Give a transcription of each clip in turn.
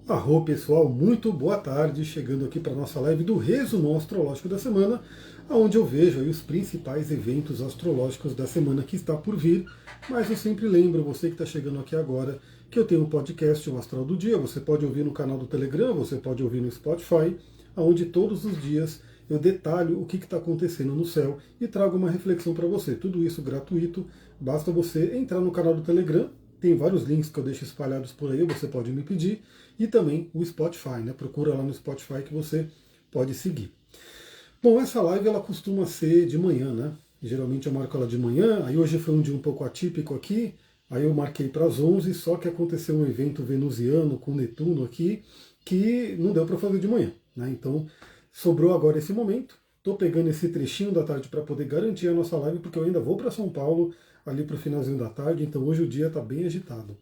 Arro pessoal, muito boa tarde, chegando aqui para a nossa live do resumo astrológico da semana, onde eu vejo aí os principais eventos astrológicos da semana que está por vir, mas eu sempre lembro, você que está chegando aqui agora, que eu tenho um podcast, o Astral do Dia, você pode ouvir no canal do Telegram, você pode ouvir no Spotify, onde todos os dias eu detalho o que está acontecendo no céu e trago uma reflexão para você, tudo isso gratuito, basta você entrar no canal do Telegram, tem vários links que eu deixo espalhados por aí, você pode me pedir, e também o Spotify, né? Procura lá no Spotify que você pode seguir. Bom, essa live ela costuma ser de manhã, né? Geralmente eu marco ela de manhã, aí hoje foi um dia um pouco atípico aqui, aí eu marquei para as 11, só que aconteceu um evento venusiano com Netuno aqui, que não deu para fazer de manhã, né? Então sobrou agora esse momento, estou pegando esse trechinho da tarde para poder garantir a nossa live, porque eu ainda vou para São Paulo ali para o finalzinho da tarde, então hoje o dia está bem agitado.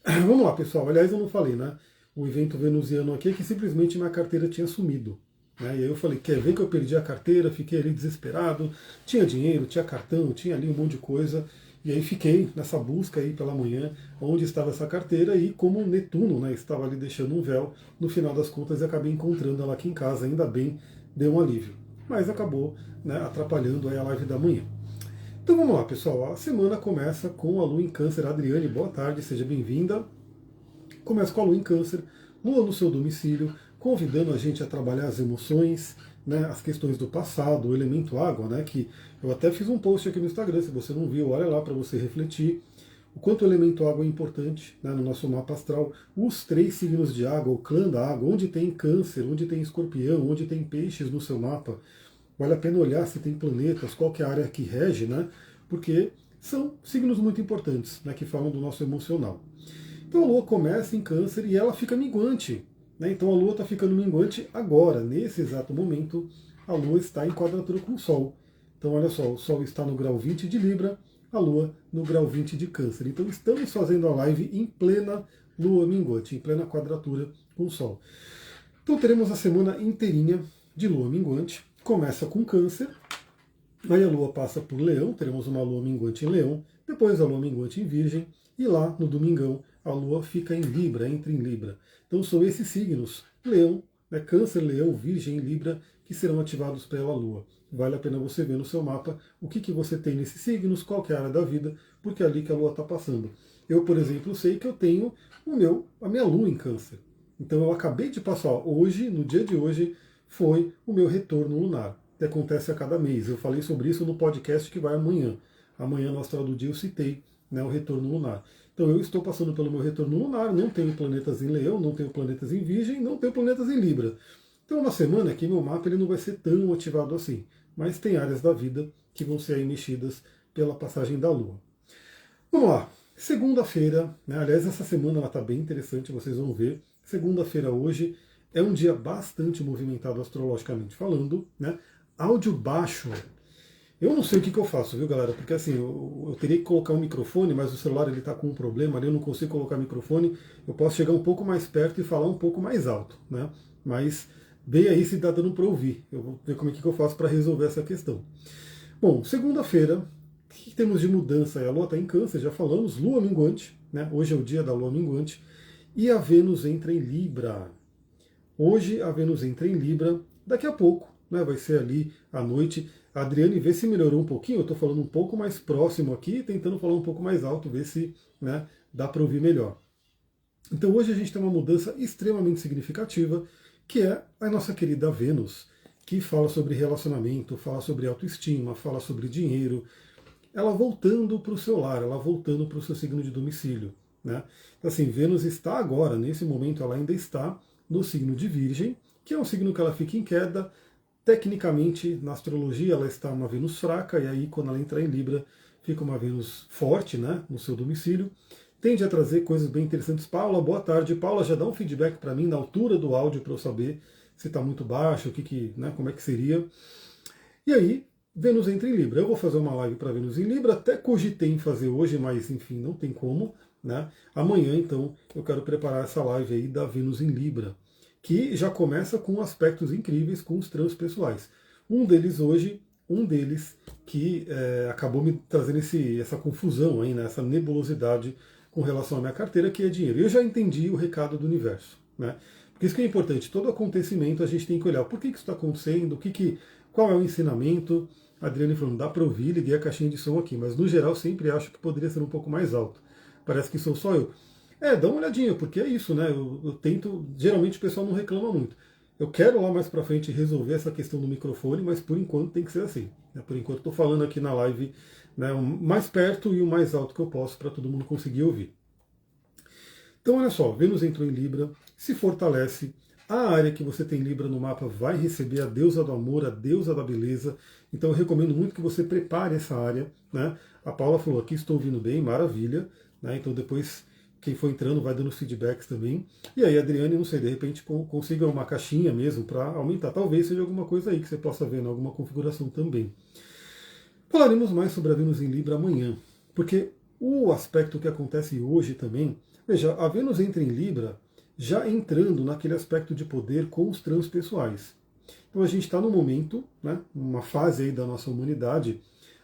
Vamos lá, pessoal. Aliás, eu não falei, né? O evento venusiano aqui é que simplesmente minha carteira tinha sumido. Né? E aí eu falei, quer ver que eu perdi a carteira? Fiquei ali desesperado. Tinha dinheiro, tinha cartão, tinha ali um monte de coisa. E aí fiquei nessa busca aí pela manhã, onde estava essa carteira, e como Netuno, né, estava ali deixando um véu, no final das contas eu acabei encontrando ela aqui em casa, ainda bem, deu um alívio. Mas acabou, né, atrapalhando aí a live da manhã. Então vamos lá, pessoal. A semana começa com a Lua em Câncer. Adriane, boa tarde, seja bem-vinda. Começa com a Lua em Câncer, Lua no seu domicílio, convidando a gente a trabalhar as emoções, né, as questões do passado, o elemento água, né, que eu até fiz um post aqui no Instagram, se você não viu, olha lá para você refletir o quanto o elemento água é importante, né, no nosso mapa astral. Os 3 signos de água, o clã da água, onde tem Câncer, onde tem Escorpião, onde tem Peixes no seu mapa, vale a pena olhar se tem planetas, qual que é a área que rege, né, porque são signos muito importantes, né, que falam do nosso emocional. Então a Lua começa em Câncer e ela fica minguante. Né? Então a Lua está ficando minguante agora, nesse exato momento, a Lua está em quadratura com o Sol. Então olha só, o Sol está no grau 20 de Libra, a Lua no grau 20 de Câncer. Então estamos fazendo a live em plena Lua minguante, em plena quadratura com o Sol. Então teremos a semana inteirinha de Lua minguante. Começa com Câncer, aí a Lua passa por Leão, teremos uma Lua minguante em Leão, depois a Lua minguante em Virgem, e lá no domingão a Lua fica em Libra, entra em Libra. Então são esses signos, Leão, né, Câncer, Leão, Virgem e Libra, que serão ativados pela Lua. Vale a pena você ver no seu mapa o que você tem nesses signos, qual que é a área da vida, porque é ali que a Lua está passando. Eu, por exemplo, sei que eu tenho a minha Lua em Câncer. Então eu acabei de passar, hoje, no dia de hoje, foi o meu retorno lunar, que acontece a cada mês. Eu falei sobre isso no podcast que vai amanhã. Amanhã, no Astral do Dia, eu citei, né, o retorno lunar. Então eu estou passando pelo meu retorno lunar, não tenho planetas em Leão, não tenho planetas em Virgem, não tenho planetas em Libra. Então uma semana aqui meu mapa ele não vai ser tão ativado assim, mas tem áreas da vida que vão ser aí mexidas pela passagem da Lua. Vamos lá, segunda-feira, né, aliás essa semana ela está bem interessante, vocês vão ver. Segunda-feira hoje é um dia bastante movimentado astrologicamente falando, né? Áudio baixo. Eu não sei o que eu faço, viu, galera? Porque assim, eu teria que colocar um microfone, mas o celular ele está com um problema ali, eu não consigo colocar microfone. Eu posso chegar um pouco mais perto e falar um pouco mais alto, né? Mas veja aí se está dando para ouvir. Eu vou ver como é que eu faço para resolver essa questão. Bom, segunda-feira, o que temos de mudança? A Lua está em Câncer, já falamos, Lua minguante, né? Hoje é o dia da Lua minguante. E a Vênus entra em Libra. Hoje a Vênus entra em Libra, daqui a pouco, né, vai ser ali à noite. A Adriane vê se melhorou um pouquinho, eu estou falando um pouco mais próximo aqui, tentando falar um pouco mais alto, ver se, né, dá para ouvir melhor. Então hoje a gente tem uma mudança extremamente significativa, que é a nossa querida Vênus, que fala sobre relacionamento, fala sobre autoestima, fala sobre dinheiro, ela voltando para o seu lar, ela voltando para o seu signo de domicílio. Né? Então, assim, Vênus está agora, nesse momento, ela ainda está no signo de Virgem, que é um signo que ela fica em queda. Tecnicamente, na astrologia, ela está uma Vênus fraca, e aí, quando ela entra em Libra, fica uma Vênus forte, né, no seu domicílio. Tende a trazer coisas bem interessantes. Paula, boa tarde. Paula, já dá um feedback para mim na altura do áudio para eu saber se está muito baixo, né, como é que seria. E aí, Vênus entra em Libra. Eu vou fazer uma live para Vênus em Libra, até cogitei em fazer hoje, mas enfim, não tem como. Né? Amanhã, então, eu quero preparar essa live aí da Vênus em Libra, que já começa com aspectos incríveis com os transpessoais. Um deles hoje, um deles que acabou me trazendo essa confusão aí, né? Essa nebulosidade com relação à minha carteira, que é dinheiro. Eu já entendi o recado do universo. né? Porque isso que é importante, todo acontecimento a gente tem que olhar por que isso está acontecendo, qual é o ensinamento. A Adriane falou, não dá para ouvir, liguei a caixinha de som aqui, mas no geral sempre acho que poderia ser um pouco mais alto. Parece que sou só eu. Dá uma olhadinha, porque é isso, né? Eu tento, geralmente o pessoal não reclama muito. Eu quero lá mais para frente resolver essa questão do microfone, mas por enquanto tem que ser assim, né? Por enquanto estou falando aqui na live, né, o mais perto e o mais alto que eu posso para todo mundo conseguir ouvir. Então olha só, Vênus entrou em Libra, se fortalece, a área que você tem Libra no mapa vai receber a deusa do amor, a deusa da beleza. Então eu recomendo muito que você prepare essa área, né? A Paula falou aqui, estou ouvindo bem, maravilha, né? Então depois quem for entrando vai dando feedbacks também. E aí, Adriane, não sei, de repente consiga uma caixinha mesmo para aumentar. Talvez seja alguma coisa aí que você possa ver, né? Alguma configuração também. Falaremos mais sobre a Vênus em Libra amanhã, porque o aspecto que acontece hoje também, veja, a Vênus entra em Libra já entrando naquele aspecto de poder com os transpessoais. Então a gente está no momento, né, uma fase aí da nossa humanidade,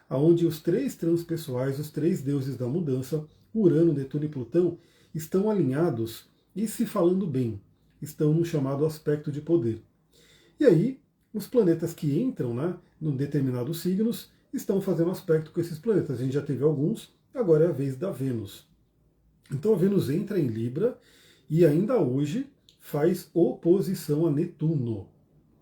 onde os três transpessoais, os três deuses da mudança, Urano, Netuno e Plutão, estão alinhados e se falando bem, estão no chamado aspecto de poder. E aí, os planetas que entram, né, em determinados signos estão fazendo aspecto com esses planetas. A gente já teve alguns, agora é a vez da Vênus. Então a Vênus entra em Libra e ainda hoje faz oposição a Netuno,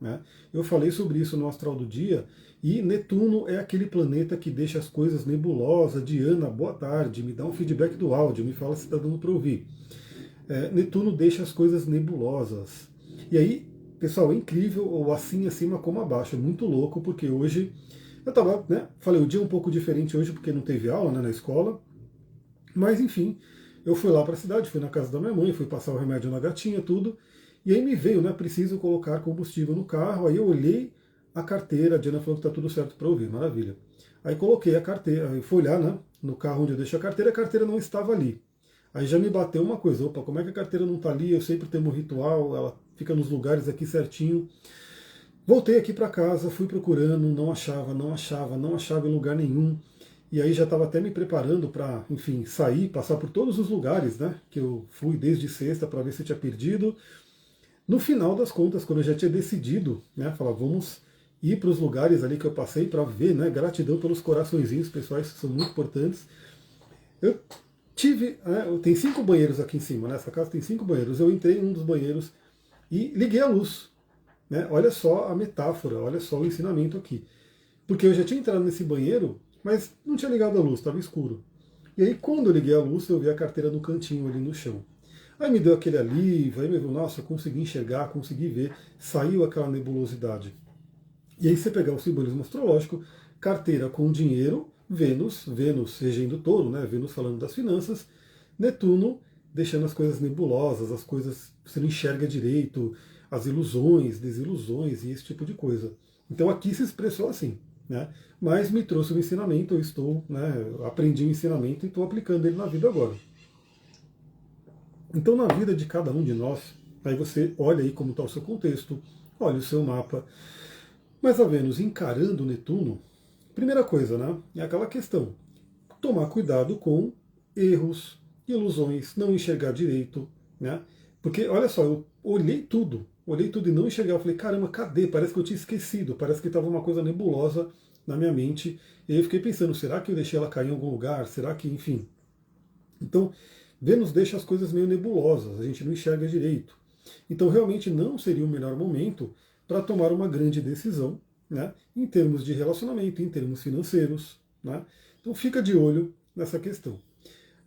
né? Eu falei sobre isso no Astral do Dia, e Netuno é aquele planeta que deixa as coisas nebulosas. Diana, boa tarde, me dá um feedback do áudio, me fala se está dando para ouvir. Netuno deixa as coisas nebulosas. E aí, pessoal, é incrível, ou assim acima como abaixo, é muito louco, porque hoje eu estava, né, falei, o dia é um pouco diferente hoje porque não teve aula, né, na escola, mas enfim, eu fui lá para a cidade, fui na casa da minha mãe, fui passar o remédio na gatinha, tudo, e aí me veio, né, preciso colocar combustível no carro, aí eu olhei a carteira, a Diana falou que está tudo certo para ouvir, maravilha. Aí coloquei a carteira, aí fui olhar, né, no carro onde eu deixo a carteira não estava ali. Aí já me bateu uma coisa, opa, como é que a carteira não está ali? Eu sempre tenho um ritual, ela fica nos lugares aqui certinho. Voltei aqui para casa, fui procurando, não achava em lugar nenhum. E aí já estava até me preparando para, enfim, sair, passar por todos os lugares, né, que eu fui desde sexta para ver se eu tinha perdido. No final das contas, quando eu já tinha decidido, né, falar, vamos ir para os lugares ali que eu passei para ver, né, gratidão pelos coraçõezinhos pessoais, que são muito importantes. Eu tive, tem 5 banheiros aqui em cima, né, essa casa tem 5 banheiros. Eu entrei em um dos banheiros e liguei a luz. Né? Olha só a metáfora, olha só o ensinamento aqui. Porque eu já tinha entrado nesse banheiro, mas não tinha ligado a luz, estava escuro. E aí, quando eu liguei a luz, eu vi a carteira no cantinho ali no chão. Aí me deu aquele alívio, aí me viu, nossa, consegui enxergar, consegui ver, saiu aquela nebulosidade. E aí você pegar o simbolismo astrológico, carteira com dinheiro, Vênus regendo touro, né? Vênus falando das finanças, Netuno deixando as coisas nebulosas, as coisas você não enxerga direito, as ilusões, desilusões e esse tipo de coisa. Então aqui se expressou assim, né? Mas me trouxe um ensinamento, eu estou, né, aprendi o ensinamento e estou aplicando ele na vida agora. Então na vida de cada um de nós, aí você olha aí como está o seu contexto, olha o seu mapa. Mas a Vênus encarando Netuno, primeira coisa, né, é aquela questão, tomar cuidado com erros, ilusões, não enxergar direito, né? Porque, olha só, eu olhei tudo e não enxergava. Eu falei, caramba, cadê? Parece que eu tinha esquecido, parece que estava uma coisa nebulosa na minha mente. E aí eu fiquei pensando, será que eu deixei ela cair em algum lugar? Será que, enfim. Então, Vênus deixa as coisas meio nebulosas, a gente não enxerga direito. Então, realmente não seria o melhor momento para tomar uma grande decisão, né, em termos de relacionamento, em termos financeiros. Né? Então, fica de olho nessa questão.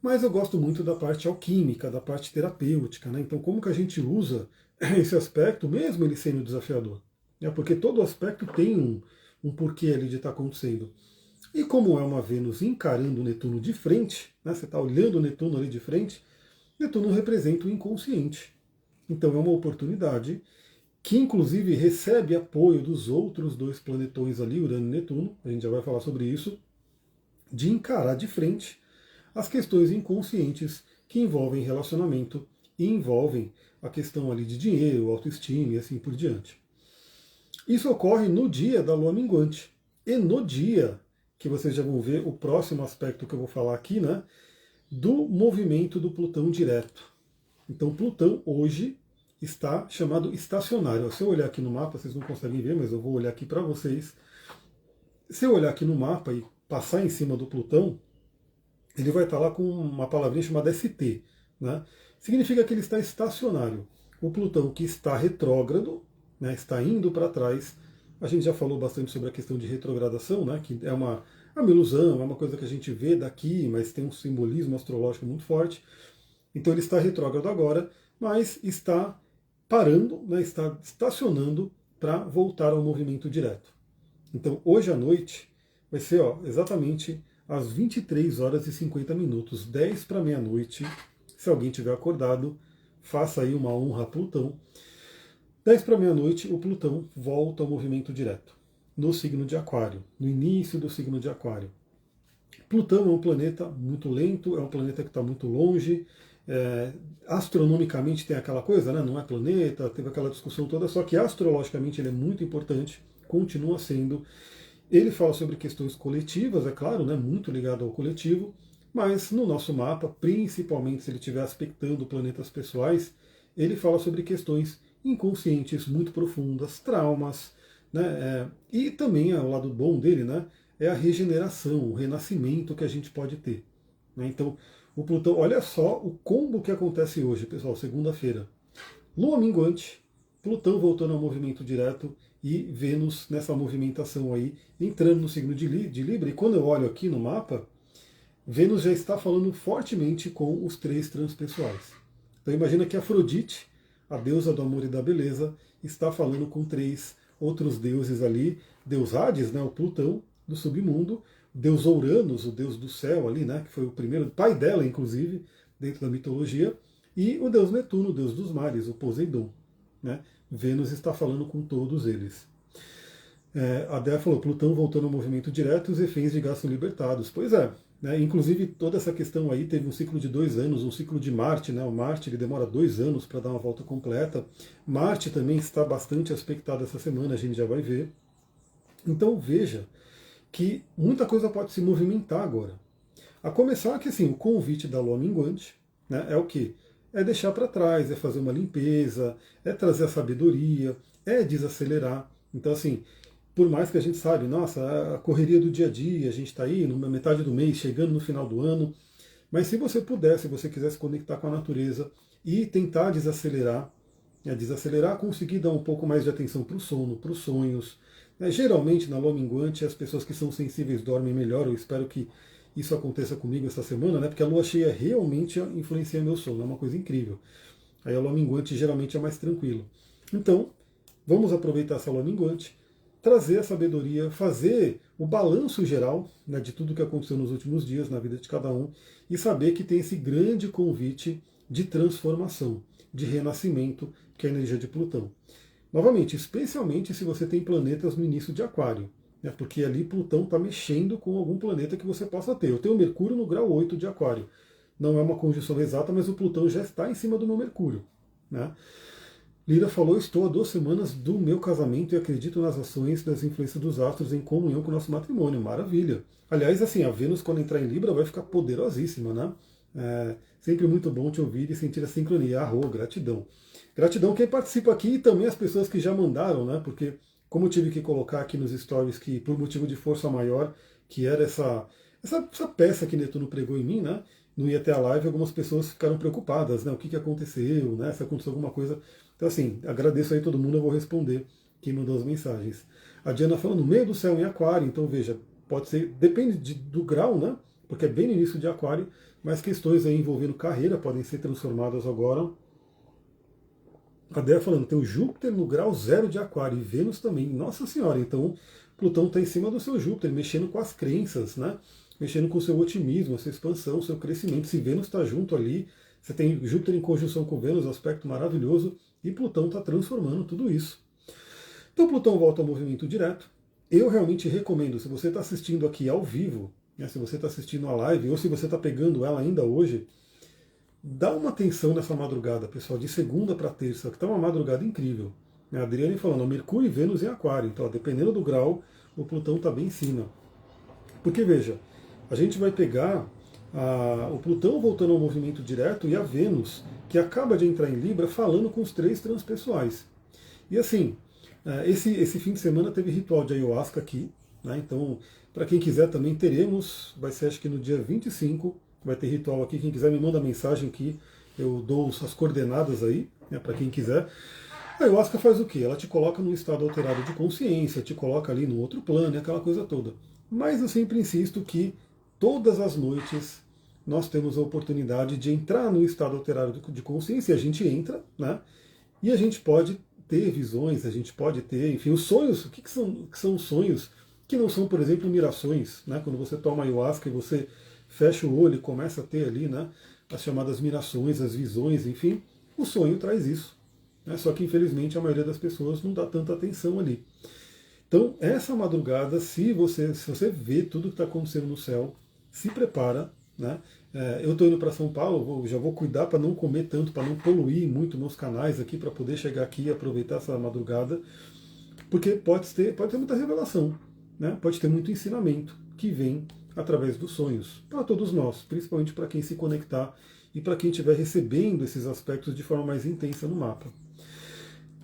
Mas eu gosto muito da parte alquímica, da parte terapêutica. Né? Então, como que a gente usa esse aspecto, mesmo ele sendo desafiador? Porque todo aspecto tem um porquê ali de estar acontecendo. E como é uma Vênus encarando o Netuno de frente, né, você está olhando o Netuno ali de frente, Netuno representa o inconsciente. Então é uma oportunidade que inclusive recebe apoio dos outros 2 planetões ali, Urano e Netuno, a gente já vai falar sobre isso, de encarar de frente as questões inconscientes que envolvem relacionamento e envolvem a questão ali de dinheiro, autoestima e assim por diante. Isso ocorre no dia da lua minguante. E no dia que vocês já vão ver o próximo aspecto que eu vou falar aqui, né, do movimento do Plutão direto. Então Plutão hoje está chamado estacionário. Se eu olhar aqui no mapa, vocês não conseguem ver, mas eu vou olhar aqui para vocês. Se eu olhar aqui no mapa e passar em cima do Plutão, ele vai estar lá com uma palavrinha chamada ST. Né? Significa que ele está estacionário. O Plutão que está retrógrado, né, está indo para trás. A gente já falou bastante sobre a questão de retrogradação, né, que é uma ilusão, é uma coisa que a gente vê daqui, mas tem um simbolismo astrológico muito forte. Então ele está retrógrado agora, mas está parando, né, está estacionando para voltar ao movimento direto. Então hoje à noite vai ser exatamente às 23 horas e 50 minutos, 10 para meia-noite. Se alguém tiver acordado, faça aí uma honra a Plutão. 10 para meia-noite, o Plutão volta ao movimento direto, no signo de Aquário, no início do signo de Aquário. Plutão é um planeta muito lento, é um planeta que está muito longe, astronomicamente tem aquela coisa, né? Não é planeta, teve aquela discussão toda, só que astrologicamente ele é muito importante, continua sendo. Ele fala sobre questões coletivas, é claro, né? Muito ligado ao coletivo, mas no nosso mapa, principalmente se ele estiver aspectando planetas pessoais, ele fala sobre questões inconscientes muito profundas, traumas, né? E também o lado bom dele, né? É a regeneração, o renascimento que a gente pode ter. Né? Então, o Plutão, olha só o combo que acontece hoje, pessoal, segunda-feira. Lua minguante, Plutão voltando ao movimento direto e Vênus nessa movimentação aí, entrando no signo de Libra. E quando eu olho aqui no mapa, Vênus já está falando fortemente com os 3 transpessoais. Então imagina que Afrodite, a deusa do amor e da beleza, está falando com 3 outros deuses ali, Deus Hades, né, o Plutão, do submundo, Deus Uranus, o deus do céu ali, né, que foi o primeiro pai dela, inclusive, dentro da mitologia, e o deus Netuno, o deus dos mares, o Poseidon. Né? Vênus está falando com todos eles. A Dea falou, Plutão voltando ao movimento direto, os reféns de gás são libertados. Pois é, né? Inclusive toda essa questão aí teve um ciclo de 2 anos, um ciclo de Marte, né? O Marte ele demora 2 anos para dar uma volta completa. Marte também está bastante aspectado essa semana, a gente já vai ver. Então veja que muita coisa pode se movimentar agora. A começar que assim, o convite da Lua minguante, né, é o quê? É deixar para trás, é fazer uma limpeza, é trazer a sabedoria, é desacelerar. Então assim, por mais que a gente sabe, nossa, a correria do dia a dia, a gente está aí na metade do mês, chegando no final do ano, mas se você puder, se você quiser se conectar com a natureza e tentar desacelerar, conseguir dar um pouco mais de atenção para o sono, para os sonhos. Geralmente na lua minguante as pessoas que são sensíveis dormem melhor, eu espero que isso aconteça comigo essa semana, né? Porque a lua cheia realmente influencia meu sono, é uma coisa incrível. Aí a lua minguante geralmente é mais tranquilo. Então, vamos aproveitar essa lua minguante, trazer a sabedoria, fazer o balanço geral, né, de tudo que aconteceu nos últimos dias na vida de cada um e saber que tem esse grande convite de transformação, de renascimento, que é a energia de Plutão. Novamente, especialmente se você tem planetas no início de Aquário, né, porque ali Plutão está mexendo com algum planeta que você possa ter. Eu tenho Mercúrio no grau 8 de Aquário. Não é uma conjunção exata, mas o Plutão já está em cima do meu Mercúrio. Né? Lira falou, estou há 2 semanas do meu casamento e acredito nas ações das influências dos astros em comunhão com o nosso matrimônio. Maravilha. Aliás, assim, a Vênus quando entrar em Libra vai ficar poderosíssima, né? Sempre muito bom te ouvir e sentir a sincronia. Gratidão. Gratidão quem participa aqui e também as pessoas que já mandaram, né? Porque como eu tive que colocar aqui nos stories que por motivo de força maior, que era essa peça que Netuno pregou em mim, né? Não ia ter a live, algumas pessoas ficaram preocupadas, né? O que aconteceu, né? Se aconteceu alguma coisa. Então, assim, agradeço aí todo mundo, eu vou responder quem mandou as mensagens. A Diana falou, no meio do céu em Aquário, então veja, pode ser, depende do grau, né? Porque é bem no início de Aquário, mas questões aí envolvendo carreira podem ser transformadas agora. A Dea falando, tem o Júpiter no grau 0 de Aquário e Vênus também. Nossa Senhora, então Plutão está em cima do seu Júpiter, mexendo com as crenças, né? Mexendo com o seu otimismo, a sua expansão, o seu crescimento. Se Vênus está junto ali, você tem Júpiter em conjunção com Vênus, aspecto maravilhoso, e Plutão está transformando tudo isso. Então Plutão volta ao movimento direto. Eu realmente recomendo, se você está assistindo aqui ao vivo, né, se você está assistindo a live, ou se você está pegando ela ainda hoje, dá uma atenção nessa madrugada, pessoal, de segunda para terça, que está uma madrugada incrível. A Adriane falando, Mercúrio e Vênus em Aquário, então dependendo do grau, o Plutão está bem em cima. Porque veja, a gente vai pegar o Plutão voltando ao movimento direto e a Vênus, que acaba de entrar em Libra, falando com os três transpessoais. E assim, esse fim de semana teve ritual de ayahuasca aqui, né? Então, para quem quiser também teremos, vai ser acho que no dia 25, vai ter ritual aqui. Quem quiser me manda mensagem aqui, eu dou as coordenadas aí, né, para quem quiser. A ayahuasca faz o quê? Ela te coloca num estado alterado de consciência, te coloca ali no outro plano, aquela coisa toda. Mas eu sempre insisto que todas as noites nós temos a oportunidade de entrar no estado alterado de consciência, e a gente entra, né? E a gente pode ter visões, a gente pode ter, enfim, os sonhos. O que são os sonhos? Que não são, por exemplo, mirações, né? Quando você toma ayahuasca e você fecha o olho e começa a ter ali, né, as chamadas mirações, as visões, enfim, o sonho traz isso. Né? Só que, infelizmente, a maioria das pessoas não dá tanta atenção ali. Então, essa madrugada, se você vê tudo que está acontecendo no céu, se prepara. Né? Eu estou indo para São Paulo, já vou cuidar para não comer tanto, para não poluir muito meus canais aqui, para poder chegar aqui e aproveitar essa madrugada, porque pode ter muita revelação, né? Pode ter muito ensinamento que vem através dos sonhos, para todos nós, principalmente para quem se conectar e para quem estiver recebendo esses aspectos de forma mais intensa no mapa.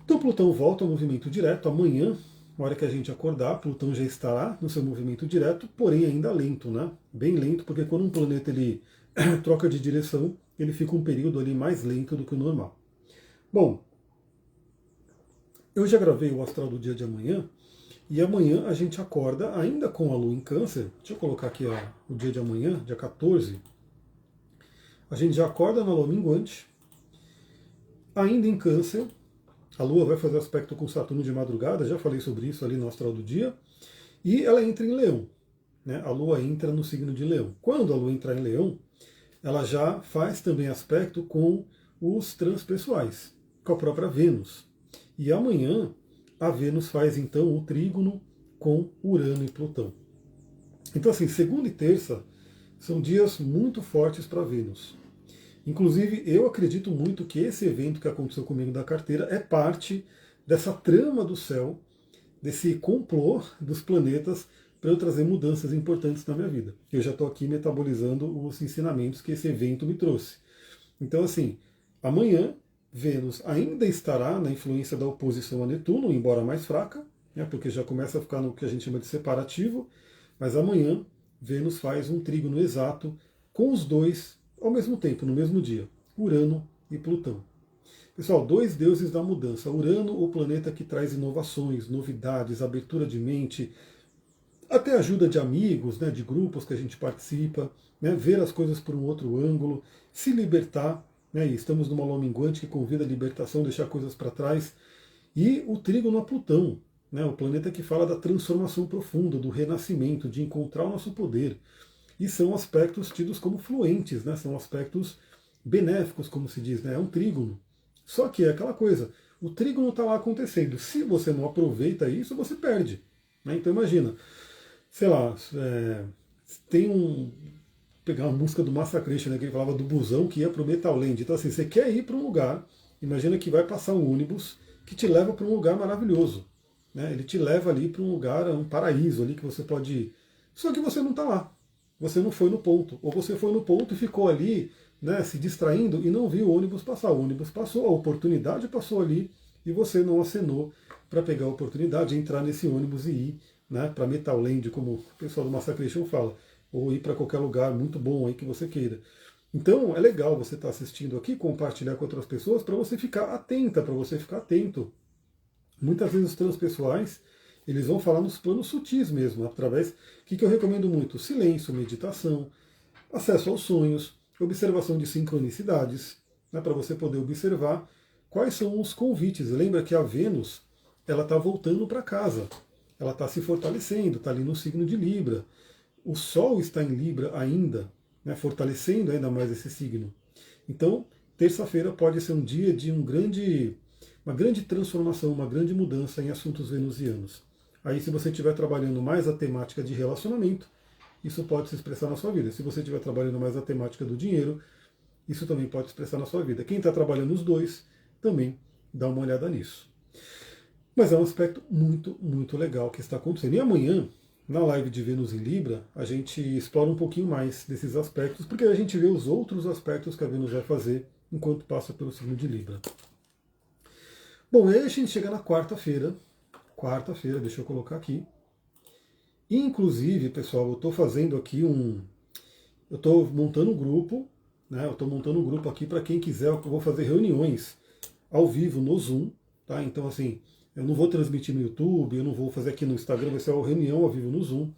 Então Plutão volta ao movimento direto amanhã. Na hora que a gente acordar, Plutão já estará no seu movimento direto, porém ainda lento, né? Bem lento, porque quando um planeta ele troca de direção, ele fica um período ali mais lento do que o normal. Bom, eu já gravei o astral do dia de amanhã, e amanhã a gente acorda ainda com a Lua em Câncer. Deixa eu colocar aqui o dia de amanhã, dia 14. A gente já acorda na Lua minguante, ainda em Câncer. A Lua vai fazer aspecto com Saturno de madrugada, já falei sobre isso ali no astral do dia. E ela entra em Leão. Né? A Lua entra no signo de Leão. Quando a Lua entrar em Leão, ela já faz também aspecto com os transpessoais, com a própria Vênus. E amanhã a Vênus faz então o trígono com Urano e Plutão. Então assim, segunda e terça são dias muito fortes para Vênus. Inclusive, eu acredito muito que esse evento que aconteceu comigo da carteira é parte dessa trama do céu, desse complô dos planetas para eu trazer mudanças importantes na minha vida. Eu já estou aqui metabolizando os ensinamentos que esse evento me trouxe. Então, assim, amanhã Vênus ainda estará na influência da oposição a Netuno, embora mais fraca, né, porque já começa a ficar no que a gente chama de separativo, mas amanhã Vênus faz um trígono exato com os dois ao mesmo tempo, no mesmo dia, Urano e Plutão. Pessoal, dois deuses da mudança. Urano, o planeta que traz inovações, novidades, abertura de mente, até ajuda de amigos, né, de grupos que a gente participa, né, ver as coisas por um outro ângulo, se libertar. Né, e estamos numa lua minguante que convida a libertação, deixar coisas para trás. E o trígono a Plutão, né, o planeta que fala da transformação profunda, do renascimento, de encontrar o nosso poder. E são aspectos tidos como fluentes, né? São aspectos benéficos, como se diz, né? É um trígono. Só que é aquela coisa, o trígono está lá acontecendo. Se você não aproveita isso, você perde. Né? Então imagina, sei lá, pegar uma música do Massacration, né, que ele falava do busão que ia para o Metal Land. Então assim, você quer ir para um lugar, imagina que vai passar um ônibus que te leva para um lugar maravilhoso. Né? Ele te leva ali para um lugar, um paraíso ali que você pode ir. Só que você não está lá. Você não foi no ponto. Ou você foi no ponto e ficou ali, né, se distraindo e não viu o ônibus passar. O ônibus passou, a oportunidade passou ali e você não acenou para pegar a oportunidade de entrar nesse ônibus e ir, né, para Metal Land, como o pessoal do Massacration fala, ou ir para qualquer lugar muito bom aí que você queira. Então é legal você estar assistindo aqui, compartilhar com outras pessoas para você ficar atenta, para você ficar atento. Muitas vezes os transpessoais eles vão falar nos planos sutis mesmo, através. O que eu recomendo muito? Silêncio, meditação, acesso aos sonhos, observação de sincronicidades, né, para você poder observar quais são os convites. Lembra que a Vênus ela está voltando para casa, ela está se fortalecendo, está ali no signo de Libra. O Sol está em Libra ainda, né, fortalecendo ainda mais esse signo. Então, terça-feira pode ser um dia de uma grande transformação, uma grande mudança em assuntos venusianos. Aí, se você estiver trabalhando mais a temática de relacionamento, isso pode se expressar na sua vida. Se você estiver trabalhando mais a temática do dinheiro, isso também pode se expressar na sua vida. Quem está trabalhando os dois, também dá uma olhada nisso. Mas é um aspecto muito, muito legal que está acontecendo. E amanhã na live de Vênus em Libra, a gente explora um pouquinho mais desses aspectos, porque a gente vê os outros aspectos que a Vênus vai fazer enquanto passa pelo signo de Libra. Bom, aí a gente chega na quarta-feira. Quarta-feira, deixa eu colocar aqui. Inclusive, pessoal, eu estou fazendo aqui eu estou montando um grupo, né? Eu estou montando um grupo aqui para quem quiser, eu vou fazer reuniões ao vivo no Zoom, tá? Então, assim, eu não vou transmitir no YouTube, eu não vou fazer aqui no Instagram, vai ser uma reunião ao vivo no Zoom.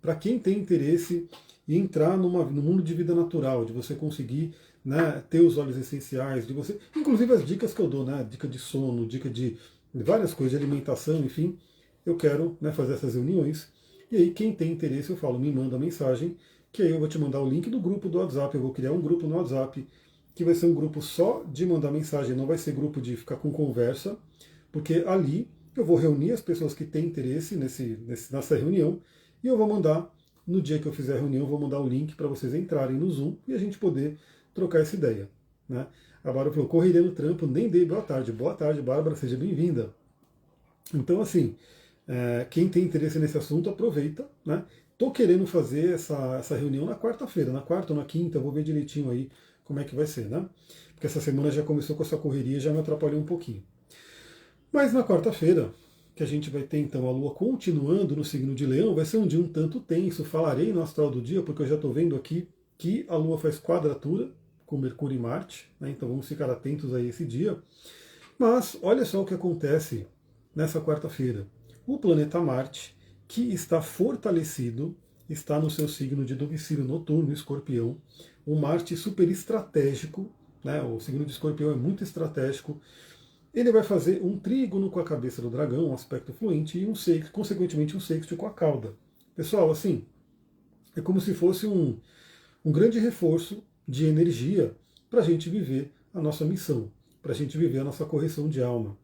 Para quem tem interesse em entrar no mundo de vida natural, de você conseguir, né, ter os óleos essenciais, de você, inclusive as dicas que eu dou, né? Dica de sono, dica de várias coisas, de alimentação, enfim, eu quero, né, fazer essas reuniões. E aí, quem tem interesse, eu falo, me manda mensagem, que aí eu vou te mandar o link do grupo do WhatsApp. Eu vou criar um grupo no WhatsApp, que vai ser um grupo só de mandar mensagem, não vai ser grupo de ficar com conversa, porque ali eu vou reunir as pessoas que têm interesse nessa reunião, e eu vou mandar, no dia que eu fizer a reunião, eu vou mandar o link para vocês entrarem no Zoom e a gente poder trocar essa ideia. Né? A Bárbara falou, correria no trampo, nem dei boa tarde. Boa tarde, Bárbara, seja bem-vinda. Então, assim, quem tem interesse nesse assunto, aproveita. Né? Estou querendo fazer essa reunião na quarta-feira, na quarta ou na quinta, vou ver direitinho aí como é que vai ser, né? Porque essa semana já começou com essa correria, já me atrapalhou um pouquinho. Mas na quarta-feira, que a gente vai ter então a Lua continuando no signo de Leão, vai ser um dia um tanto tenso, falarei no astral do dia, porque eu já estou vendo aqui que a Lua faz quadratura com Mercúrio e Marte, né? Então vamos ficar atentos a esse dia. Mas olha só o que acontece nessa quarta-feira. O planeta Marte, que está fortalecido, está no seu signo de domicílio noturno, Escorpião. O Marte super estratégico, né? O signo de Escorpião é muito estratégico. Ele vai fazer um trígono com a cabeça do dragão, um aspecto fluente, e consequentemente um sexto com a cauda. Pessoal, assim, é como se fosse um grande reforço de energia para a gente viver a nossa missão, para a gente viver a nossa correção de alma.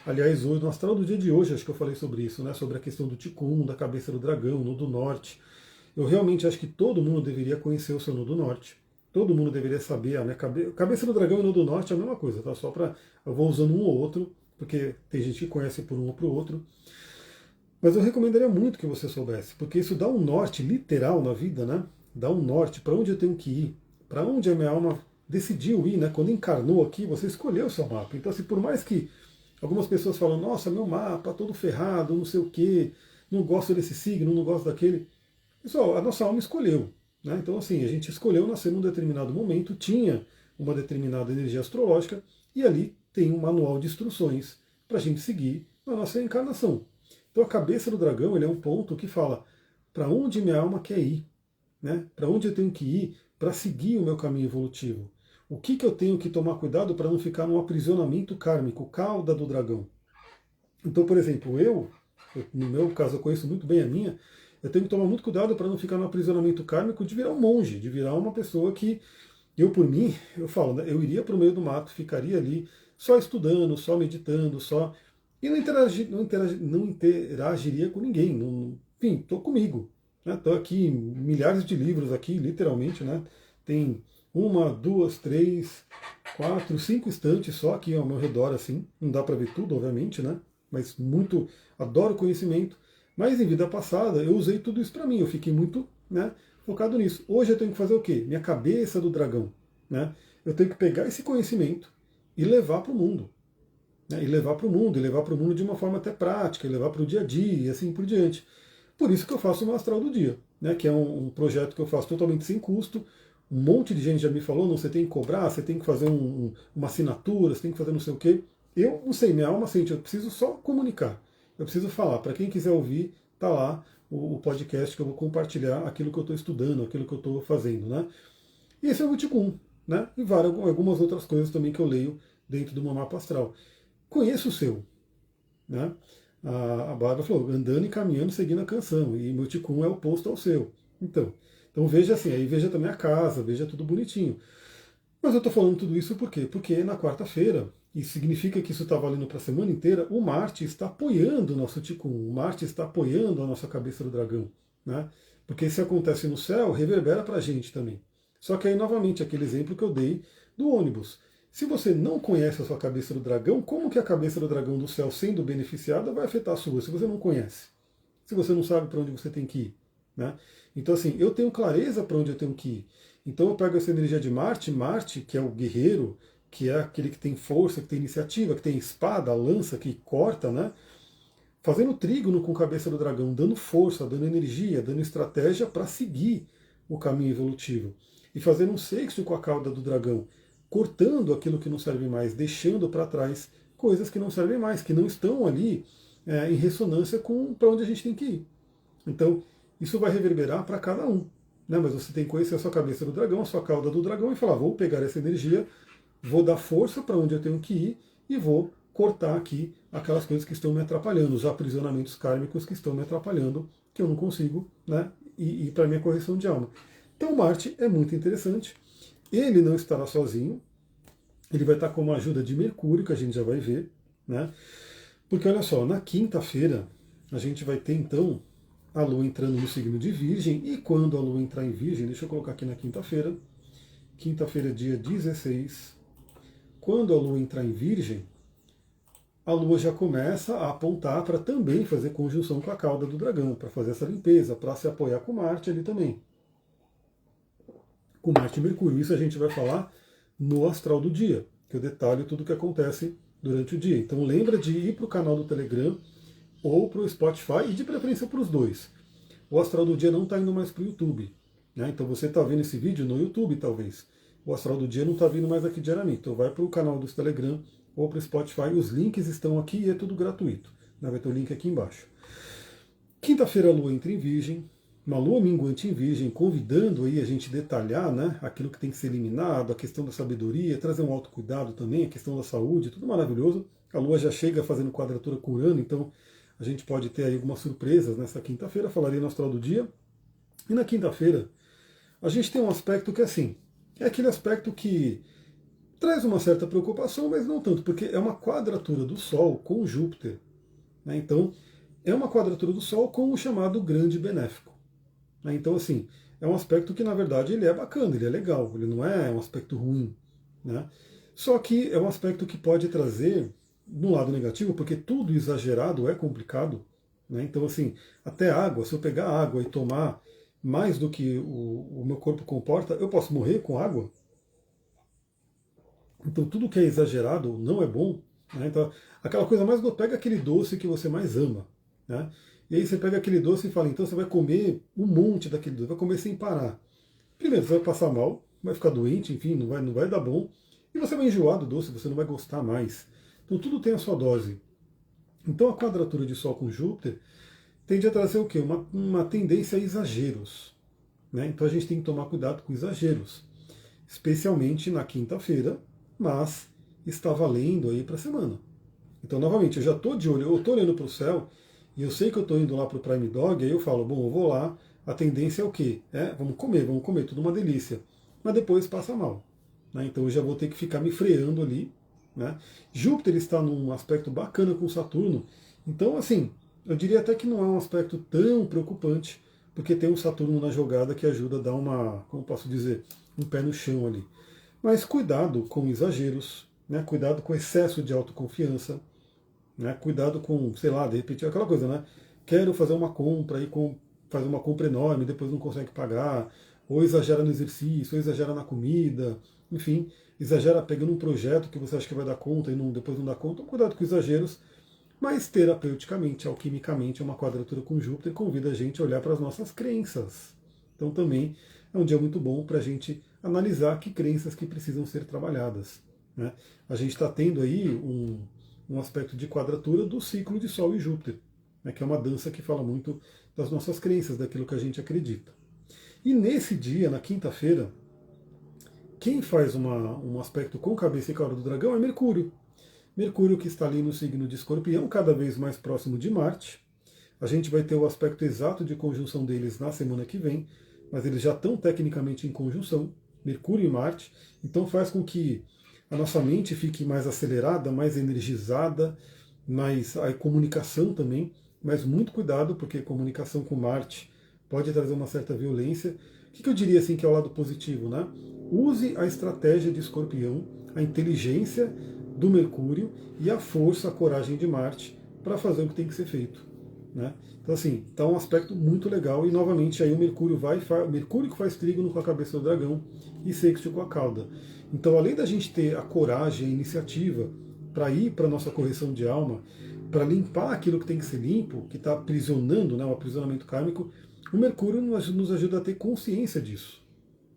Aliás, hoje, no astral do dia de hoje, acho que eu falei sobre isso, né? Sobre a questão do Ticum, da cabeça do dragão, no do norte. Eu realmente acho que todo mundo deveria conhecer o seu Nodo Norte. Todo mundo deveria saber. A minha cabeça do dragão e Nodo Norte é a mesma coisa, tá? Só para. Eu vou usando um ou outro, porque tem gente que conhece por um ou para o outro. Mas eu recomendaria muito que você soubesse, porque isso dá um norte literal na vida, né? Dá um norte para onde eu tenho que ir, para onde a minha alma decidiu ir, né? Quando encarnou aqui, você escolheu o seu mapa. Então, assim, por mais que algumas pessoas falam, nossa, meu mapa todo ferrado, não sei o quê, não gosto desse signo, não gosto daquele. Pessoal, a nossa alma escolheu. Né? Então, assim, a gente escolheu nascer num determinado momento, tinha uma determinada energia astrológica, e ali tem um manual de instruções para a gente seguir na nossa encarnação. Então, a cabeça do dragão ele é um ponto que fala para onde minha alma quer ir, né? Para onde eu tenho que ir para seguir o meu caminho evolutivo. O que eu tenho que tomar cuidado para não ficar num aprisionamento kármico, cauda do dragão. Então, por exemplo, no meu caso, eu conheço muito bem a minha, eu tenho que tomar muito cuidado para não ficar no aprisionamento kármico de virar um monge, de virar uma pessoa que, eu por mim, eu falo, né, eu iria para o meio do mato, ficaria ali só estudando, só meditando, só. E não interagiria com ninguém. Enfim, estou comigo. Estou aqui, milhares de livros aqui, literalmente, né? Tem uma, duas, três, quatro, cinco estantes só aqui ao meu redor, assim. Não dá para ver tudo, obviamente, né? Mas muito, adoro conhecimento. Mas em vida passada eu usei tudo isso para mim, eu fiquei muito, né, focado nisso. Hoje eu tenho que fazer o quê? Minha cabeça do dragão. Né? Eu tenho que pegar esse conhecimento e levar para o mundo. Né? E levar para o mundo, e levar para o mundo de uma forma até prática, e levar para o dia a dia e assim por diante. Por isso que eu faço o Astral do Dia, né, que é um projeto que eu faço totalmente sem custo. Um monte de gente já me falou, não, você tem que cobrar, você tem que fazer uma assinatura, você tem que fazer não sei o quê. Eu não sei, minha alma sente, eu preciso só comunicar. Eu preciso falar. Para quem quiser ouvir, tá lá o podcast que eu vou compartilhar aquilo que eu estou estudando, aquilo que eu estou fazendo. Né? E esse é o Ticum, né? E algumas outras coisas também que eu leio dentro do meu mapa astral. Conheça o seu. Né? A Bárbara falou, andando e caminhando, seguindo a canção. E meu Ticum é oposto ao seu. Então veja assim, aí veja também a casa, veja tudo bonitinho. Mas eu estou falando tudo isso por quê? Porque na quarta-feira, e significa que isso está valendo para a semana inteira, o Marte está apoiando o nosso Ticum, o Marte está apoiando a nossa cabeça do dragão. Né? Porque se acontece no céu, reverbera para a gente também. Só que aí, novamente, aquele exemplo que eu dei do ônibus. Se você não conhece a sua cabeça do dragão, como que a cabeça do dragão do céu sendo beneficiada vai afetar a sua, se você não conhece? se você não sabe para onde você tem que ir? Né? Então, assim, eu tenho clareza para onde eu tenho que ir. Então, eu pego essa energia de Marte, Marte, que é o guerreiro, que é aquele que tem força, que tem iniciativa, que tem espada, lança, que corta, né? Fazendo trígono com a cabeça do dragão, dando força, dando energia, dando estratégia para seguir o caminho evolutivo. E fazendo um sexto com a cauda do dragão, cortando aquilo que não serve mais, deixando para trás coisas que não servem mais, que não estão ali em ressonância com para onde a gente tem que ir. Então, isso vai reverberar para cada um. Né? Mas você tem que conhecer a sua cabeça do dragão, a sua cauda do dragão e falar: vou pegar essa energia, vou dar força para onde eu tenho que ir e vou cortar aqui aquelas coisas que estão me atrapalhando, os aprisionamentos kármicos que estão me atrapalhando, que eu não consigo, né? E para minha correção de alma. Então, Marte é muito interessante. Ele não estará sozinho. Ele vai estar com uma ajuda de Mercúrio, que a gente já vai ver, né? Porque olha só, na quinta-feira a gente vai ter então a Lua entrando no signo de Virgem, e quando a Lua entrar em Virgem, deixa eu colocar aqui na quinta-feira, dia 16, quando a Lua entrar em Virgem, a Lua já começa a apontar para também fazer conjunção com a cauda do dragão, para fazer essa limpeza, para se apoiar com Marte ali também. Com Marte e Mercúrio. Isso a gente vai falar no astral do dia, que eu detalho tudo o que acontece durante o dia. Então lembra de ir para o canal do Telegram ou para o Spotify, e de preferência para os dois. O astral do dia não está indo mais para o YouTube. Né? Então você está vendo esse vídeo no YouTube, talvez. O astral do dia não está vindo mais aqui diariamente. Então vai para o canal do Telegram ou para o Spotify. Os links estão aqui e é tudo gratuito. Né? Vai ter o link aqui embaixo. Quinta-feira a Lua entra em Virgem. Uma Lua minguante em Virgem, convidando aí a gente detalhar, né, aquilo que tem que ser eliminado, a questão da sabedoria, trazer um autocuidado também, a questão da saúde, tudo maravilhoso. A Lua já chega fazendo quadratura com Urano, então a gente pode ter aí algumas surpresas nessa quinta-feira, falarei no astral do dia. E na quinta-feira, a gente tem um aspecto que, assim, é aquele aspecto que traz uma certa preocupação, mas não tanto, porque é uma quadratura do Sol com Júpiter. Né? Então, é uma quadratura do Sol com o chamado grande benéfico. Né? Então, assim, é um aspecto que, na verdade, ele é bacana, ele é legal, ele não é um aspecto ruim. Né? Só que é um aspecto que pode trazer no lado negativo, porque tudo exagerado é complicado. Né? Então, assim, até água, se eu pegar água e tomar mais do que o meu corpo comporta, eu posso morrer com água. Então, tudo que é exagerado não é bom. Né? Então, aquela coisa mais boa, pega aquele doce que você mais ama. Né? E aí você pega aquele doce e fala, então você vai comer um monte daquele doce, vai comer sem parar. Primeiro, você vai passar mal, vai ficar doente, enfim, não vai dar bom. E você vai enjoar do doce, você não vai gostar mais. Então tudo tem a sua dose. Então a quadratura de Sol com Júpiter tende a trazer o quê? Uma tendência a exageros. Né? Então a gente tem que tomar cuidado com exageros. Especialmente na quinta-feira, mas está valendo aí para a semana. Então, novamente, eu já estou de olho, eu estou olhando para o céu e eu sei que eu estou indo lá para o Prime Dog, aí eu falo, bom, eu vou lá, a tendência é o quê? Vamos comer, tudo uma delícia. Mas depois passa mal. Né? Então eu já vou ter que ficar me freando ali. Né? Júpiter está num aspecto bacana com Saturno, então assim, eu diria até que não é um aspecto tão preocupante, porque tem um Saturno na jogada que ajuda a dar uma, como posso dizer, um pé no chão ali. Mas cuidado com exageros, né? Cuidado com excesso de autoconfiança, né? Cuidado com, sei lá, de repente aquela coisa, né? Quero fazer uma compra e fazer uma compra enorme, depois não consegue pagar, ou exagera no exercício, ou exagera na comida, enfim, exagera pegando um projeto que você acha que vai dar conta e depois não dá conta. Então, cuidado com exageros, mas terapeuticamente, alquimicamente, é uma quadratura com Júpiter convida a gente a olhar para as nossas crenças. Então também é um dia muito bom para a gente analisar que crenças que precisam ser trabalhadas. Né? A gente está tendo aí um aspecto de quadratura do ciclo de Sol e Júpiter, né? Que é uma dança que fala muito das nossas crenças, daquilo que a gente acredita. E nesse dia, na quinta-feira, quem faz um aspecto com cabeça e cauda do dragão é Mercúrio. Mercúrio que está ali no signo de Escorpião, cada vez mais próximo de Marte. A gente vai ter o aspecto exato de conjunção deles na semana que vem, mas eles já estão tecnicamente em conjunção, Mercúrio e Marte, então faz com que a nossa mente fique mais acelerada, mais energizada, mais a comunicação também, mas muito cuidado, porque comunicação com Marte pode trazer uma certa violência. O que eu diria assim que é o lado positivo, né? Use a estratégia de Escorpião, a inteligência do Mercúrio e a força, a coragem de Marte para fazer o que tem que ser feito. né? Então assim, tá um aspecto muito legal e novamente aí o Mercúrio o Mercúrio que faz trígono com a cabeça do dragão e sexto com a cauda. Então além da gente ter a coragem, a iniciativa para ir para nossa correção de alma, para limpar aquilo que tem que ser limpo, que está aprisionando, né, o aprisionamento kármico, o Mercúrio nos ajuda a ter consciência disso,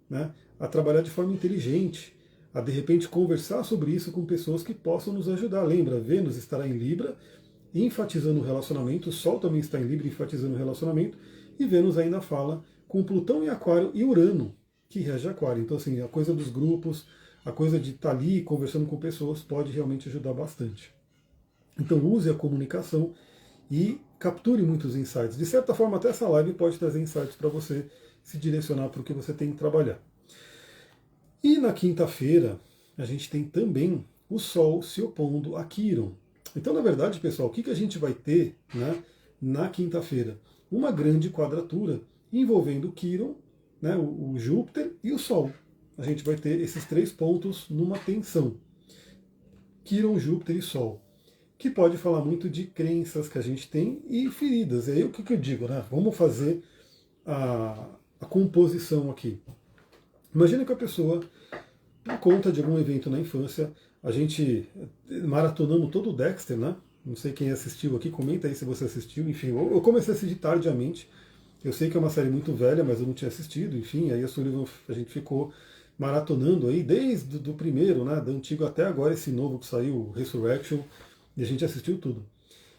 né? A trabalhar de forma inteligente, a de repente conversar sobre isso com pessoas que possam nos ajudar. Lembra, Vênus estará em Libra, enfatizando o relacionamento, o Sol também está em Libra, enfatizando o relacionamento, e Vênus ainda fala com Plutão em Aquário e Urano, que rege Aquário. Então, assim, a coisa dos grupos, a coisa de estar ali conversando com pessoas pode realmente ajudar bastante. Então, use a comunicação e capture muitos insights. De certa forma, até essa live pode trazer insights para você se direcionar para o que você tem que trabalhar. E na quinta-feira, a gente tem também o Sol se opondo a Quirón. Então, na verdade, pessoal, o que a gente vai ter, né, na quinta-feira? Uma grande quadratura envolvendo Quirón, né, o Júpiter e o Sol. A gente vai ter esses três pontos numa tensão. Quirón, Júpiter e Sol. Que pode falar muito de crenças que a gente tem e feridas. E aí o que eu digo, né? Vamos fazer a composição aqui. Imagina que a pessoa, por conta de algum evento na infância, a gente maratonamos todo o Dexter, né? Não sei quem assistiu aqui, comenta aí se você assistiu. Enfim, eu comecei a assistir tardiamente. Eu sei que é uma série muito velha, mas eu não tinha assistido. Enfim, aí a gente ficou maratonando aí desde do primeiro, né? Do antigo até agora, esse novo que saiu, Resurrection. E a gente assistiu tudo.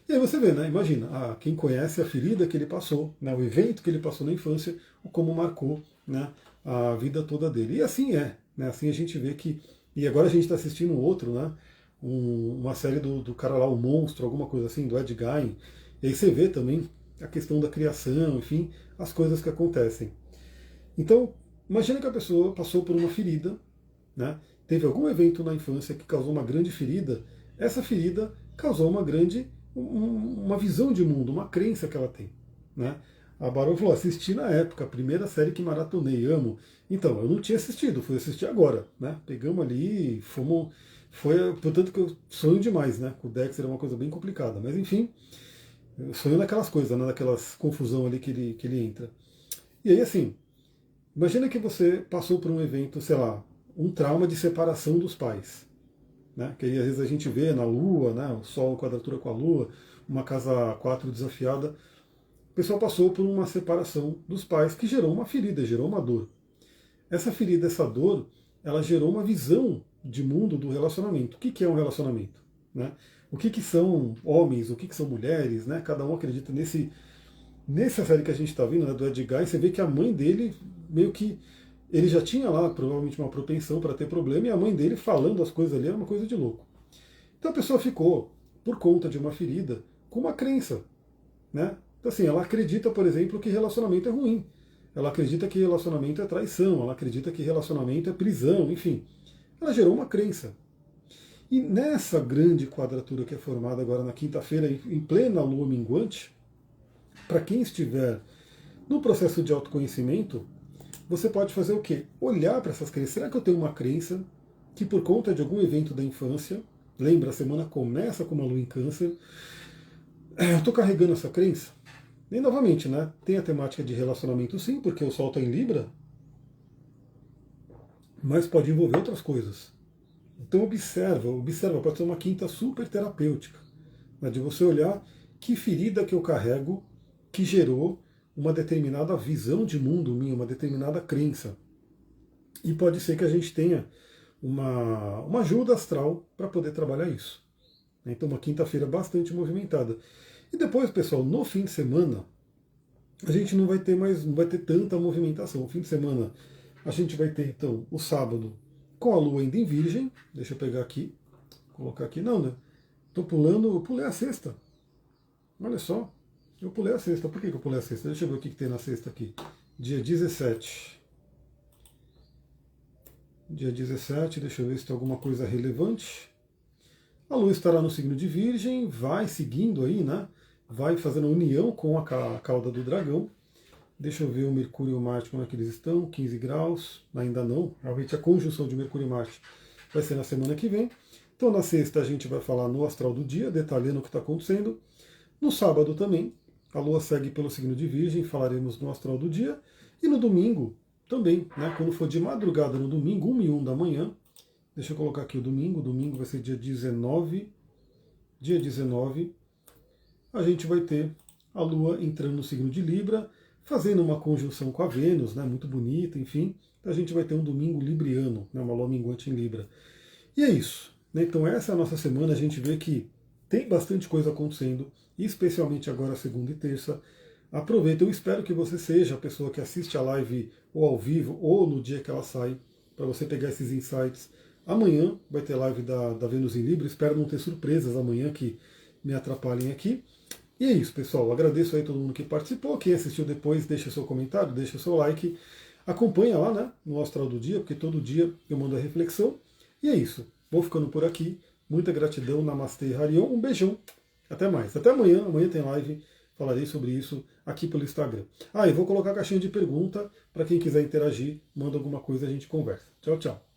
E aí você vê, né? Imagina, quem conhece a ferida que ele passou, né, o evento que ele passou na infância, o como marcou, né, a vida toda dele. E assim é, né? Assim a gente vê que. E agora a gente está assistindo outro, né? Uma série do cara lá, o Monstro, alguma coisa assim, do Ed Gein. E aí você vê também a questão da criação, enfim, as coisas que acontecem. Então, imagina que a pessoa passou por uma ferida, né? Teve algum evento na infância que causou uma grande ferida. Essa ferida causou uma visão de mundo, uma crença que ela tem, né? A Barão falou, assisti na época, a primeira série que maratonei, amo. Então, eu não tinha assistido, fui assistir agora, né? Pegamos ali, fomos... portanto que eu sonho demais, né? O Dexter é uma coisa bem complicada, mas enfim, eu sonho naquelas coisas, né? Naquelas confusão ali que ele entra. E aí, assim, imagina que você passou por um evento, sei lá, um trauma de separação dos pais. Né? Que aí às vezes a gente vê na Lua, né? O Sol em quadratura com a Lua, uma casa 4 desafiada. O pessoal passou por uma separação dos pais que gerou uma ferida, gerou uma dor. Essa ferida, essa dor, ela gerou uma visão de mundo do relacionamento. O que é um relacionamento? Né? O que são homens, o que são mulheres? Né? Cada um acredita nessa série que a gente está vendo, né, do Ed Gein, você vê que a mãe dele meio que ele já tinha lá provavelmente uma propensão para ter problema e a mãe dele falando as coisas ali era uma coisa de louco. Então a pessoa ficou, por conta de uma ferida, com uma crença. Né? Então assim, ela acredita, por exemplo, que relacionamento é ruim. Ela acredita que relacionamento é traição, ela acredita que relacionamento é prisão, enfim. Ela gerou uma crença. E nessa grande quadratura que é formada agora na quinta-feira, em plena lua minguante, para quem estiver no processo de autoconhecimento, você pode fazer o quê? Olhar para essas crenças. Será que eu tenho uma crença que por conta de algum evento da infância, lembra, a semana começa com uma lua em câncer, eu estou carregando essa crença? E novamente, né? Tem a temática de relacionamento sim, porque o Sol está em Libra, mas pode envolver outras coisas. Então observa, pode ser uma quinta super terapêutica, né, de você olhar que ferida que eu carrego que gerou uma determinada visão de mundo minha, uma determinada crença. E pode ser que a gente tenha uma ajuda astral para poder trabalhar isso. Então uma quinta-feira bastante movimentada. E depois, pessoal, no fim de semana, a gente não vai ter tanta movimentação. No fim de semana, a gente vai ter, então, o sábado com a lua ainda em Virgem. Deixa eu pegar aqui, colocar aqui. Não, né? Estou pulando, eu pulei a sexta. Olha só, eu pulei a sexta. Por que eu pulei a sexta? Deixa eu ver o que tem na sexta aqui. Dia 17. Dia 17, deixa eu ver se tem alguma coisa relevante. A lua estará no signo de Virgem, vai seguindo aí, né? Vai fazendo união com a cauda do dragão. Deixa eu ver o Mercúrio e o Marte, como é que eles estão, 15 graus, ainda não. Realmente a conjunção de Mercúrio e Marte vai ser na semana que vem. Então na sexta a gente vai falar no astral do dia, detalhando o que está acontecendo. No sábado também, a Lua segue pelo signo de Virgem, falaremos no astral do dia. E no domingo também, né, quando for de madrugada no domingo, 1h01 da manhã, deixa eu colocar aqui o domingo vai ser dia 19, a gente vai ter a Lua entrando no signo de Libra, fazendo uma conjunção com a Vênus, né, muito bonita, enfim. A gente vai ter um domingo libriano, né, uma Lua minguante em Libra. E é isso. Né, então essa é a nossa semana, a gente vê que tem bastante coisa acontecendo, especialmente agora segunda e terça. Aproveita, eu espero que você seja a pessoa que assiste a live ou ao vivo ou no dia que ela sai, para você pegar esses insights. Amanhã vai ter live da Vênus em Libra, espero não ter surpresas amanhã que me atrapalhem aqui. E é isso, pessoal. Agradeço aí todo mundo que participou. Quem assistiu depois, deixa seu comentário, deixa seu like. Acompanha lá, né, no Astral do Dia, porque todo dia eu mando a reflexão. E é isso. Vou ficando por aqui. Muita gratidão. Namastê, Harion. Um beijão. Até mais. Até amanhã. Amanhã tem live. Falarei sobre isso aqui pelo Instagram. E vou colocar a caixinha de pergunta para quem quiser interagir. Manda alguma coisa, a gente conversa. Tchau, tchau.